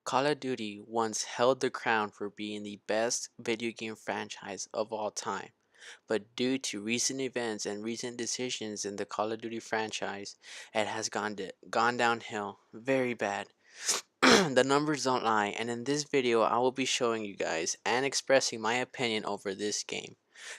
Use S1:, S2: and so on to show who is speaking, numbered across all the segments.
S1: Call of Duty once held the crown for being the best video game franchise of all time, but due to recent events and recent decisions in the Call of Duty franchise, it has gone downhill very bad. The numbers don't lie, and in this video I will be showing you guys and expressing my opinion over this game.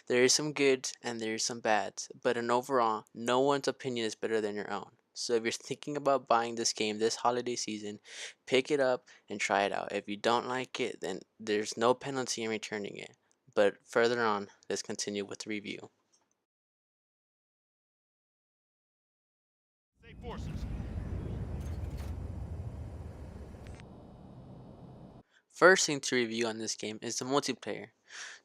S1: There is some goods and there is some bads, but in overall, no one's opinion is better than your own. So if you're thinking about buying this game this holiday season, pick it up and try it out. If you don't like it, then there's no penalty in returning it. But further on, let's continue with the review. Forces. First thing to review on this game is the multiplayer.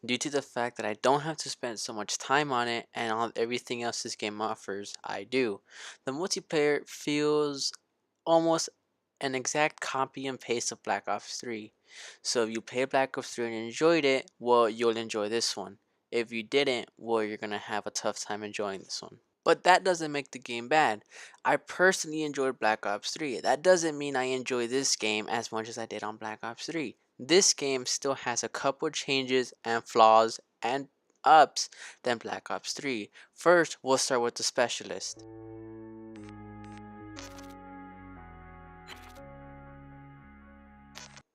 S1: Due to the fact that I don't have to spend so much time on it and all everything else this game offers, I do. The multiplayer feels almost an exact copy and paste of Black Ops 3. So if you played Black Ops 3 and enjoyed it, well, you'll enjoy this one. If you didn't, well, you're gonna have a tough time enjoying this one. But that doesn't make the game bad. I personally enjoyed Black Ops 3. That doesn't mean I enjoy this game as much as I did on Black Ops 3. This game still has a couple changes and flaws and ups than Black Ops 3. First, we'll start with the specialist.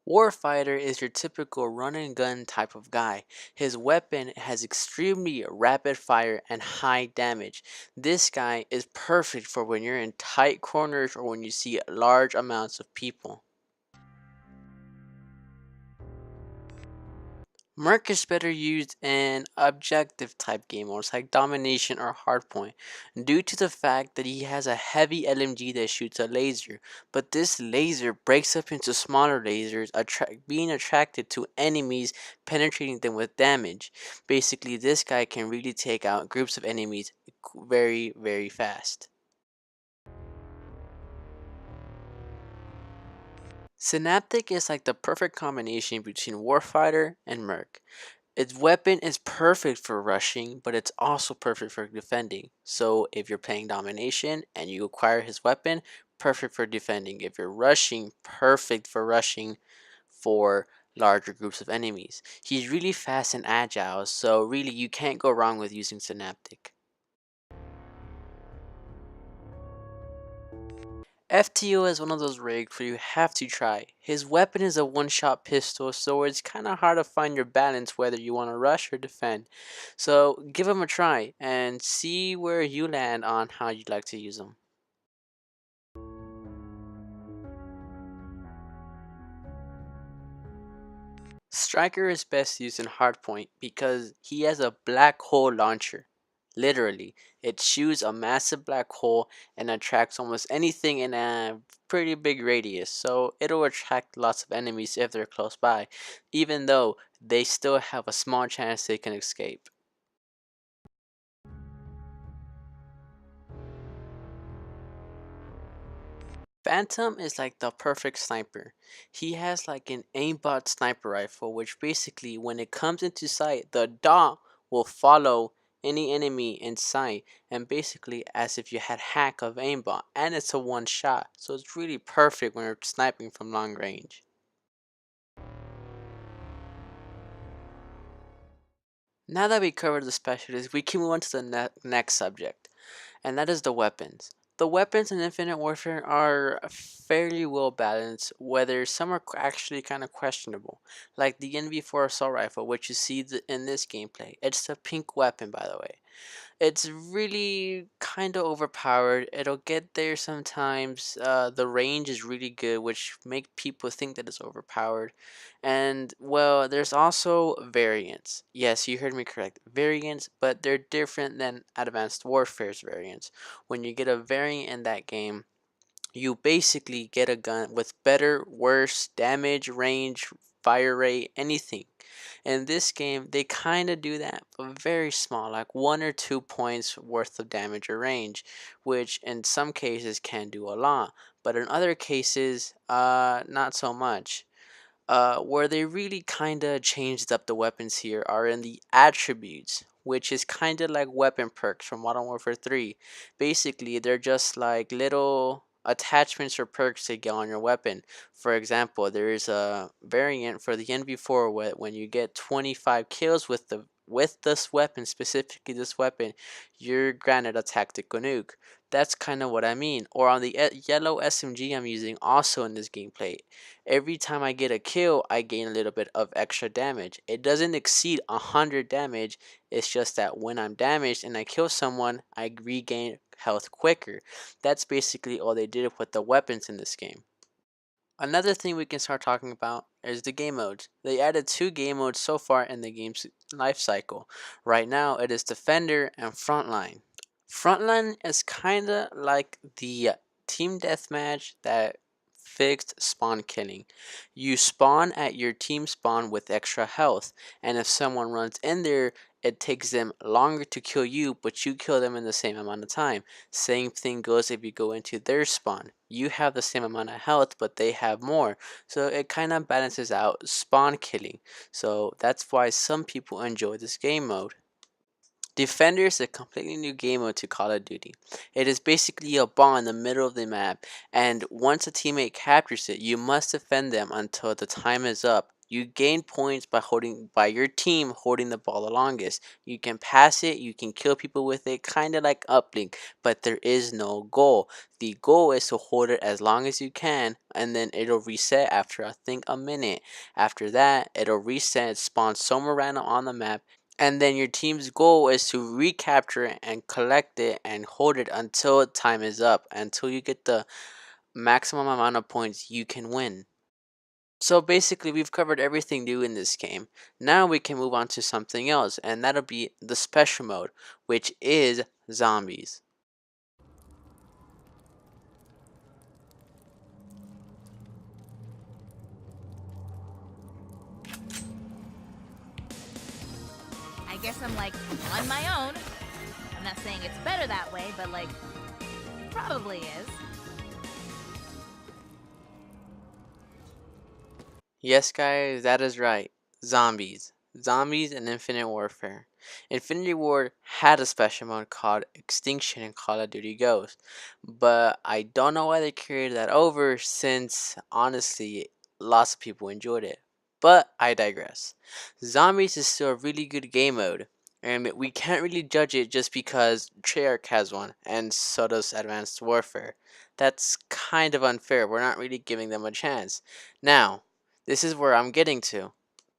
S1: Warfighter is your typical run and gun type of guy. His weapon has extremely rapid fire and high damage. This guy is perfect for when you're in tight corners or when you see large amounts of people. Merc is better used in objective type game modes like Domination or Hardpoint due to the fact that he has a heavy LMG that shoots a laser, but this laser breaks up into smaller lasers, being attracted to enemies, penetrating them with damage. Basically, this guy can really take out groups of enemies very fast. Synaptic is like the perfect combination between Warfighter and Merc. Its weapon is perfect for rushing, but it's also perfect for defending. So if you're playing domination and you acquire his weapon, perfect for defending. If you're rushing, perfect for rushing for larger groups of enemies. He's really fast and agile, so really you can't go wrong with using Synaptic. FTO is one of those rigs where you have to try. His weapon is a one-shot pistol, so it's kind of hard to find your balance whether you want to rush or defend. So give him a try and see where you land on how you'd like to use him. Striker is best used in Hardpoint because he has a black hole launcher. Literally, it shoots a massive black hole and attracts almost anything in a pretty big radius, so it'll attract lots of enemies if they're close by, even though they still have a small chance they can escape. Phantom is like the perfect sniper. He has like an aimbot sniper rifle, which basically, when it comes into sight, the dot will follow any enemy in sight, and basically as if you had hack of aimbot, and it's a one shot, so it's really perfect when you're sniping from long range. Now that we covered the specialties, we can move on to the next subject, and that is the weapons. The weapons in Infinite Warfare are fairly well balanced, whether some are actually kind of questionable, like the NV4 assault rifle, which you see in this gameplay. It's the pink weapon, by the way. It's really kind of overpowered. It'll get there sometimes. The range is really good, which make people think that it's overpowered. And well, there's also variants. Yes, you heard me correct. Variants, but they're different than Advanced Warfare's variants. When you get a variant in that game, you basically get a gun with better, worse damage, range, fire rate, anything. In this game, they kind of do that, but very small, like 1 or 2 points worth of damage or range, which in some cases can do a lot, but in other cases, not so much. Where they really kind of changed up the weapons here are in the attributes, which is kind of like weapon perks from Modern Warfare 3. Basically, they're just like little attachments or perks to get on your weapon. For example, there is a variant for the NV4 when you get 25 kills with this weapon, specifically this weapon, you're granted a tactical nuke. That's kind of what I mean. Or on the yellow SMG I'm using also in this gameplay. Every time I get a kill, I gain a little bit of extra damage. It doesn't exceed 100 damage. It's just that when I'm damaged and I kill someone, I regain health quicker. That's basically all they did with the weapons in this game. Another thing we can start talking about is the game modes. They added two game modes so far in the game's life cycle. Right now, it is Defender and Frontline. Frontline is kind of like the team deathmatch that fixed spawn killing. You spawn at your team spawn with extra health, and if someone runs in there, it takes them longer to kill you, but you kill them in the same amount of time. Same thing goes if you go into their spawn. You have the same amount of health, but they have more. So it kind of balances out spawn killing. So that's why some people enjoy this game mode. Defender is a completely new game mode to Call of Duty. It is basically a ball in the middle of the map, and once a teammate captures it, you must defend them until the time is up. You gain points by your team holding the ball the longest. You can pass it, you can kill people with it, kind of like uplink, but there is no goal. The goal is to hold it as long as you can, and then it'll reset after I think a minute. After that, it'll reset, spawn somewhere random on the map, and then your team's goal is to recapture it and collect it and hold it until time is up, until you get the maximum amount of points you can win. So basically, we've covered everything new in this game. Now we can move on to something else, and that'll be the special mode, which is zombies.
S2: I guess I'm like on my own. I'm not saying it's better that way, but like, probably is.
S1: Yes, guys, that is right. Zombies. Zombies in Infinite Warfare. Infinity Ward had a special mode called Extinction in Call of Duty Ghost, but I don't know why they carried that over since, honestly, lots of people enjoyed it. But I digress. Zombies is still a really good game mode, and we can't really judge it just because Treyarch has one, and so does Advanced Warfare. That's kind of unfair. We're not really giving them a chance. Now, this is where I'm getting to.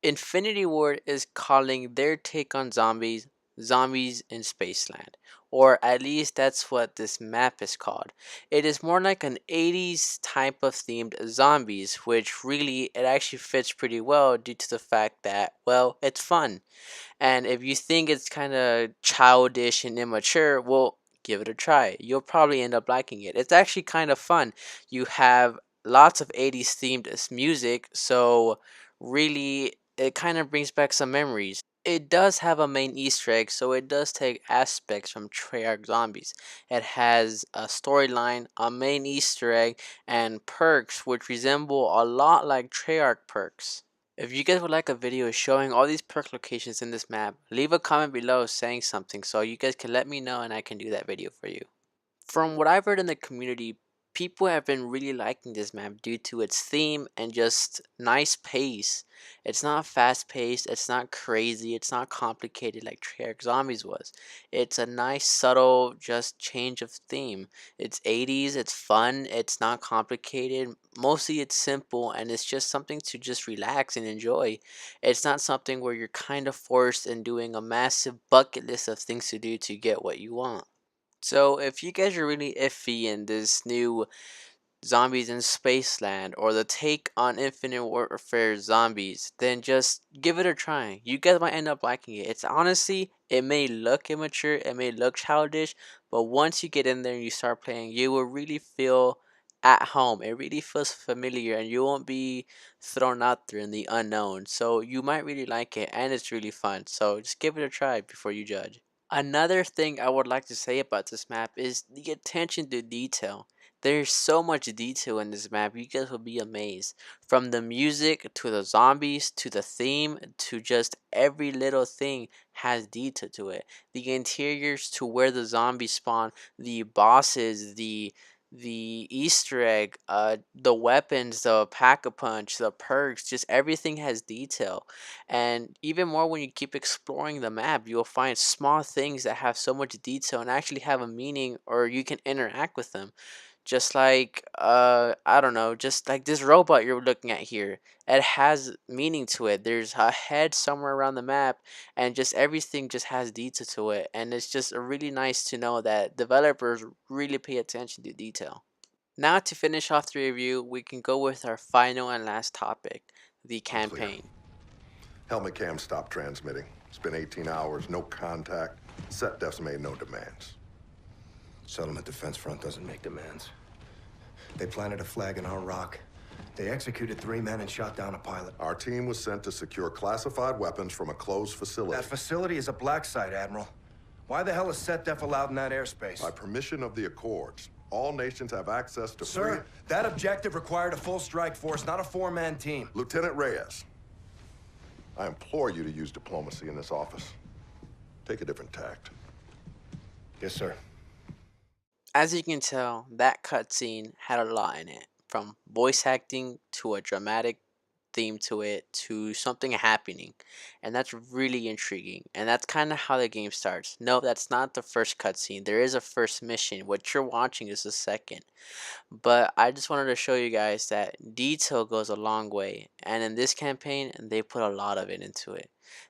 S1: Infinity Ward is calling their take on zombies Zombies in Spaceland. Or at least that's what this map is called. It is more like an 80s type of themed zombies, which really it actually fits pretty well due to the fact that, well, it's fun. And if you think it's kind of childish and immature, well, give it a try. You'll probably end up liking it. It's actually kind of fun. You have lots of 80s themed music, so really it kind of brings back some memories. It does have a main Easter egg, so it does take aspects from Treyarch Zombies. It has a storyline, a main Easter egg, and perks which resemble a lot like Treyarch perks. If you guys would like a video showing all these perk locations in this map, leave a comment below saying something so you guys can let me know and I can do that video for you. From what I've heard in the community, people have been really liking this map due to its theme and just nice pace. It's not fast paced, it's not crazy, it's not complicated like Treyarch Zombies was. It's a nice, subtle, just change of theme. It's 80s, it's fun, it's not complicated. Mostly it's simple and it's just something to just relax and enjoy. It's not something where you're kind of forced in doing a massive bucket list of things to do to get what you want. So if you guys are really iffy in this new Zombies in Spaceland or the take on Infinite Warfare Zombies, then just give it a try. You guys might end up liking it. It's honestly, it may look immature, it may look childish, but once you get in there and you start playing, you will really feel at home. It really feels familiar and you won't be thrown out there in the unknown. So you might really like it and it's really fun. So just give it a try before you judge. Another thing I would like to say about this map is the attention to detail. There's so much detail in this map, you guys will be amazed. From the music to the zombies to the theme to just every little thing has detail to it. The interiors to where the zombies spawn, the bosses, the the Easter egg, the weapons, the pack a punch, the perks, just everything has detail. And even more when you keep exploring the map, you'll find small things that have so much detail and actually have a meaning, or you can interact with them. Just like I don't know, just like this robot you're looking at here. It has meaning to it. There's a head somewhere around the map, and just everything just has detail to it. And it's just really nice to know that developers really pay attention to detail. Now to finish off the review, we can go with our final and last topic, the
S3: I'm clear.
S1: campaign.
S3: Helmet cam stopped transmitting. It's been 18 hours, no contact. Set defs made no demands.
S4: Settlement Defense Front doesn't make demands. They planted a flag in our rock. They executed 3 men and shot down a pilot.
S3: Our team was sent to secure classified weapons from a closed facility.
S4: That facility is a black site, Admiral. Why the hell is SetDef allowed in that airspace?
S3: By permission of the Accords, all nations have access to
S4: Sir,
S3: free...
S4: that objective required a full strike force, not a 4-man team.
S3: Lieutenant Reyes, I implore you to use diplomacy in this office. Take a different tact.
S4: Yes, sir.
S1: As you can tell, that cutscene had a lot in it, from voice acting to a dramatic theme to it to something happening, and that's really intriguing. And that's kind of how the game starts. No, that's not the first cutscene. There is a first mission. What you're watching is the second. But I just wanted to show you guys that detail goes a long way, and in this campaign, they put a lot of it into it.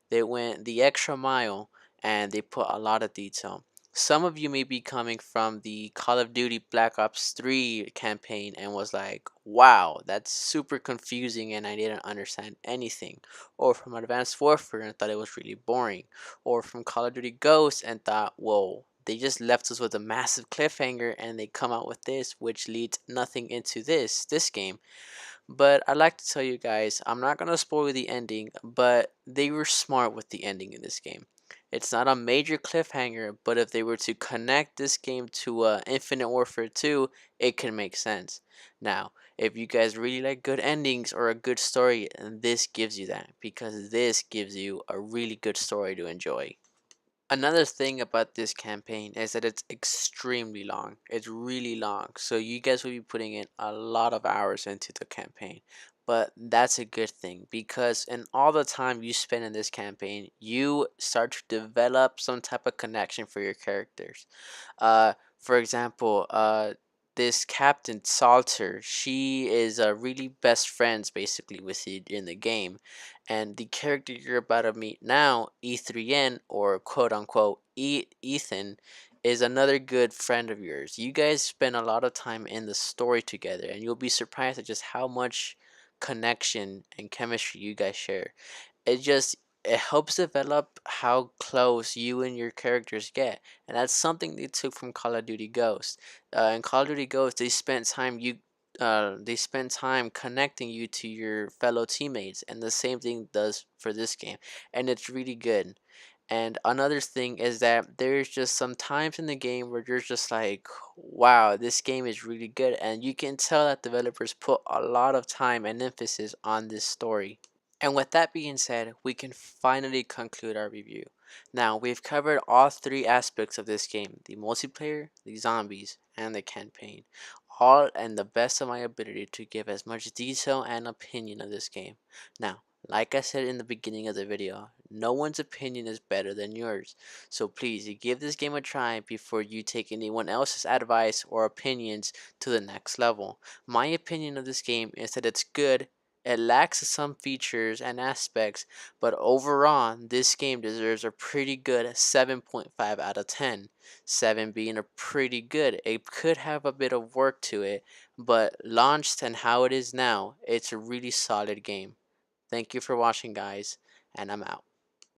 S1: They went the extra mile and they put a lot of detail. Some of you may be coming from the Call of Duty Black Ops 3 campaign and was like, wow, that's super confusing and I didn't understand anything. Or from Advanced Warfare and thought it was really boring. Or from Call of Duty Ghosts and thought, whoa, they just left us with a massive cliffhanger and they come out with this, which leads nothing into this game. But I'd like to tell you guys, I'm not gonna spoil the ending, but they were smart with the ending in this game. It's not a major cliffhanger, but if they were to connect this game to Infinite Warfare 2, it can make sense. Now, if you guys really like good endings or a good story, this gives you that, because this gives you a really good story to enjoy. Another thing about this campaign is that it's extremely long. It's really long. So you guys will be putting in a lot of hours into the campaign. But that's a good thing, because in all the time you spend in this campaign, you start to develop some type of connection for your characters. For example, this Captain Salter, she is really best friends basically with you in the game, and the character you're about to meet now, E3N, or quote unquote Ethan, is another good friend of yours. You guys spend a lot of time in the story together, and you'll be surprised at just how much connection and chemistry you guys share. It helps develop how close you and your characters get, and that's something they took from Call of Duty Ghosts. In Call of Duty Ghosts, they spend time connecting you to your fellow teammates, and the same thing does for this game, and it's really good. And another thing is that there's just some times in the game where you're just like, wow, this game is really good, and you can tell that developers put a lot of time and emphasis on this story. And with that being said, we can finally conclude our review. Now, we've covered all three aspects of this game: the multiplayer, the zombies, and the campaign, all in the best of my ability to give as much detail and opinion of this game. Now, like I said in the beginning of the video, no one's opinion is better than yours. So please give this game a try before you take anyone else's advice or opinions to the next level. My opinion of this game is that it's good. It lacks some features and aspects, but overall, this game deserves a pretty good 7.5 out of 10. 7 being a pretty good. It could have a bit of work to it, but launched and how it is now, it's a really solid game. Thank you for watching, guys, and I'm out.